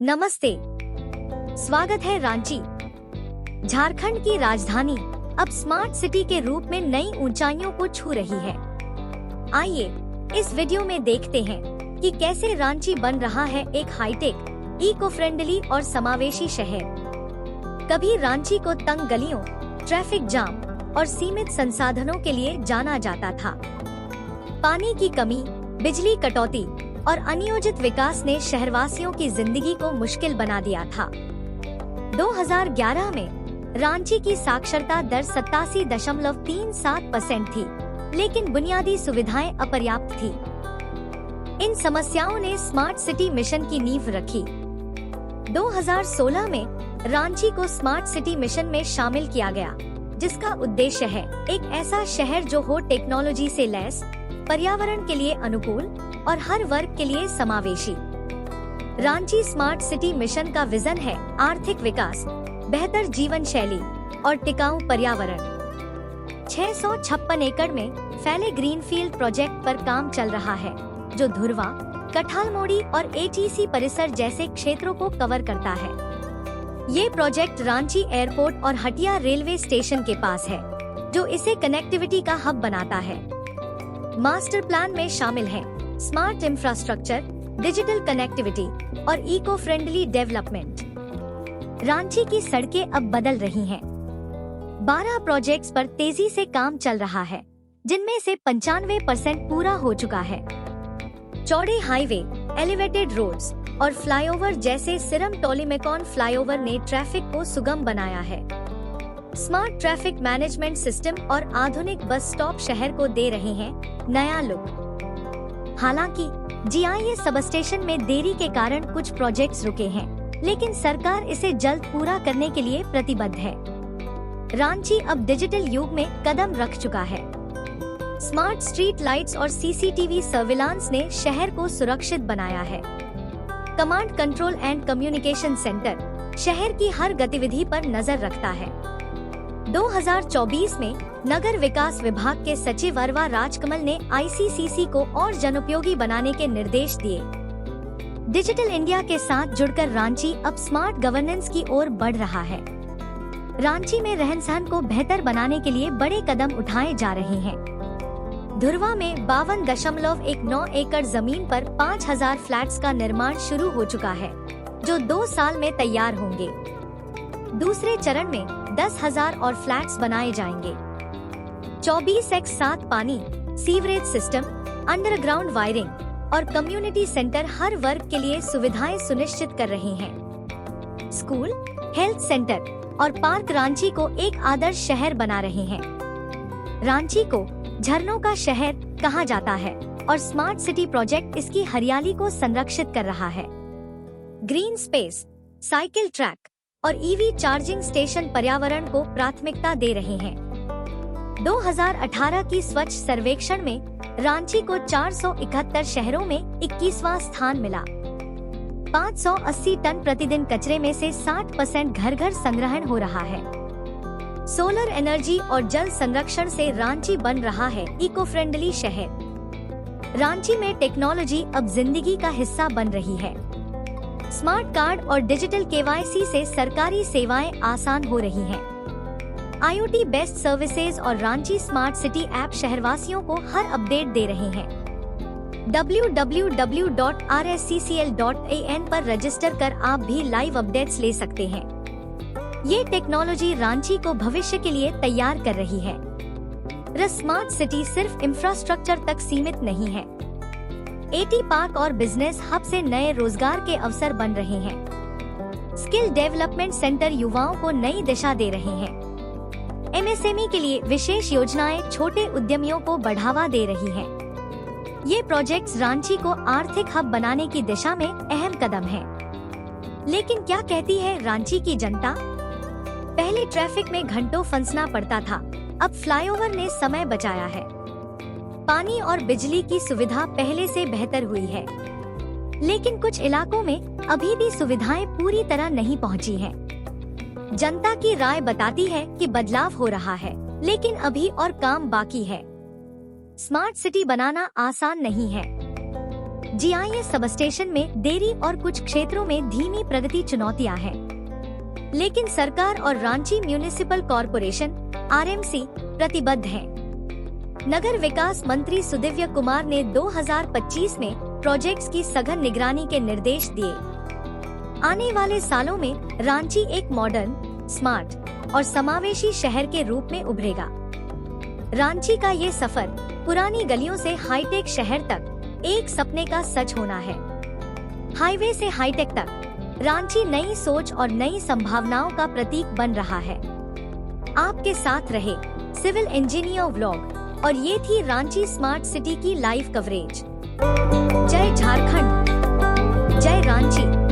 नमस्ते, स्वागत है। रांची झारखंड की राजधानी अब स्मार्ट सिटी के रूप में नई ऊंचाइयों को छू रही है। आइए इस वीडियो में देखते हैं कि कैसे रांची बन रहा है एक हाईटेक, इको फ्रेंडली और समावेशी शहर। कभी रांची को तंग गलियों, ट्रैफिक जाम और सीमित संसाधनों के लिए जाना जाता था। पानी की कमी, बिजली कटौती और अनियोजित विकास ने शहरवासियों की जिंदगी को मुश्किल बना दिया था। 2011 में रांची की साक्षरता दर 87.37% थी, लेकिन बुनियादी सुविधाएं अपर्याप्त थी। इन समस्याओं ने स्मार्ट सिटी मिशन की नींव रखी। 2016 में रांची को स्मार्ट सिटी मिशन में शामिल किया गया, जिसका उद्देश्य है एक ऐसा शहर जो हो टेक्नोलॉजी से लैस, पर्यावरण के लिए अनुकूल और हर वर्ग के लिए समावेशी। रांची स्मार्ट सिटी मिशन का विजन है आर्थिक विकास, बेहतर जीवन शैली और टिकाऊ पर्यावरण। 656 एकड़ में फैले ग्रीनफील्ड प्रोजेक्ट पर काम चल रहा है, जो धुरवा, कठालमोड़ी और एटीसी परिसर जैसे क्षेत्रों को कवर करता है। ये प्रोजेक्ट रांची एयरपोर्ट और हटिया रेलवे स्टेशन के पास है, जो इसे कनेक्टिविटी का हब बनाता है। मास्टर प्लान में शामिल है स्मार्ट इंफ्रास्ट्रक्चर, डिजिटल कनेक्टिविटी और इको फ्रेंडली डेवलपमेंट। रांची की सड़कें अब बदल रही हैं। 12 प्रोजेक्ट्स पर तेजी से काम चल रहा है, जिनमें से 95% पूरा हो चुका है। चौड़े हाईवे, एलिवेटेड रोड्स और फ्लाईओवर जैसे सिरम टोलीमेकॉन फ्लाईओवर ने ट्रैफिक को सुगम बनाया है। स्मार्ट ट्रैफिक मैनेजमेंट सिस्टम और आधुनिक बस स्टॉप शहर को दे रहे हैं नया लुक। हालांकि जीआईएस सबस्टेशन में देरी के कारण कुछ प्रोजेक्ट्स रुके हैं, लेकिन सरकार इसे जल्द पूरा करने के लिए प्रतिबद्ध है। रांची अब डिजिटल युग में कदम रख चुका है। स्मार्ट स्ट्रीट लाइट्स और सीसीटीवी सर्विलांस ने शहर को सुरक्षित बनाया है। Command control and communication centre शहर की हर गतिविधि पर नजर रखता है। 2024 में नगर विकास विभाग के सचिव अरवा राजकमल ने आईसीसीसी को और जनोपयोगी बनाने के निर्देश दिए। डिजिटल इंडिया के साथ जुड़कर रांची अब स्मार्ट गवर्नेंस की ओर बढ़ रहा है। रांची में रहन-सहन को बेहतर बनाने के लिए बड़े कदम उठाए जा रहे हैं। धुरवा में 52.19 एकड़ जमीन पर 5000 फ्लैट्स का निर्माण शुरू हो चुका है, जो 2 साल में तैयार होंगे। दूसरे चरण में 10,000 और फ्लैट्स बनाए जाएंगे। 24/7 पानी, सीवरेज सिस्टम, अंडरग्राउंड वायरिंग और कम्युनिटी सेंटर हर वर्ग के लिए सुविधाएं सुनिश्चित कर रहे हैं। स्कूल, हेल्थ सेंटर और पार्क रांची को एक आदर्श शहर बना रहे हैं। रांची को झरनों का शहर कहा जाता है और स्मार्ट सिटी प्रोजेक्ट इसकी हरियाली को संरक्षित कर रहा है। ग्रीन स्पेस, साइकिल ट्रैक और ईवी चार्जिंग स्टेशन पर्यावरण को प्राथमिकता दे रहे हैं। 2018 की स्वच्छ सर्वेक्षण में रांची को 471 शहरों में 21वां स्थान मिला। 580 टन प्रतिदिन कचरे में से 60% घर घर संग्रहण हो रहा है। सोलर एनर्जी और जल संरक्षण से रांची बन रहा है इको फ्रेंडली शहर। रांची में टेक्नोलॉजी अब जिंदगी का हिस्सा बन रही है। स्मार्ट कार्ड और डिजिटल केवाईसी से सरकारी सेवाएं आसान हो रही हैं। IoT बेस्ट सर्विसेज और रांची स्मार्ट सिटी ऐप शहरवासियों को हर अपडेट दे रहे हैं। www.rsccl.in पर रजिस्टर कर आप भी लाइव अपडेट्स ले सकते हैं। ये टेक्नोलॉजी रांची को भविष्य के लिए तैयार कर रही है। स्मार्ट सिटी सिर्फ इंफ्रास्ट्रक्चर तक सीमित नहीं है। एटी पार्क और बिजनेस हब से नए रोजगार के अवसर बन रहे हैं। स्किल डेवलपमेंट सेंटर युवाओं को नई दिशा दे रहे हैं। MSME के लिए विशेष योजनाएं छोटे उद्यमियों को बढ़ावा दे रही हैं। ये प्रोजेक्ट्स रांची को आर्थिक हब बनाने की दिशा में अहम कदम हैं। लेकिन क्या कहती है रांची की जनता? पहले ट्रैफिक में घंटों फंसना पड़ता था, अब फ्लाईओवर ने समय बचाया है। पानी और बिजली की सुविधा पहले से बेहतर हुई है, लेकिन कुछ इलाकों में अभी भी सुविधाएं पूरी तरह नहीं पहुंची हैं। जनता की राय बताती है कि बदलाव हो रहा है, लेकिन अभी और काम बाकी है। स्मार्ट सिटी बनाना आसान नहीं है। जीआईएस सबस्टेशन में देरी और कुछ क्षेत्रों में धीमी प्रगति चुनौतियां हैं, लेकिन सरकार और रांची म्यूनिसिपल कॉरपोरेशन आरएमसी प्रतिबद्ध है। नगर विकास मंत्री सुदिव्य कुमार ने 2025 में प्रोजेक्ट्स की सघन निगरानी के निर्देश दिए। आने वाले सालों में रांची एक मॉडर्न, स्मार्ट और समावेशी शहर के रूप में उभरेगा। रांची का ये सफर पुरानी गलियों से हाईटेक शहर तक एक सपने का सच होना है। हाईवे से हाईटेक तक रांची नई सोच और नई संभावनाओं का प्रतीक बन रहा है। आपके साथ रहे सिविल इंजीनियर व्लॉग और ये थी रांची स्मार्ट सिटी की लाइव कवरेज। जय झारखंड, जय रांची।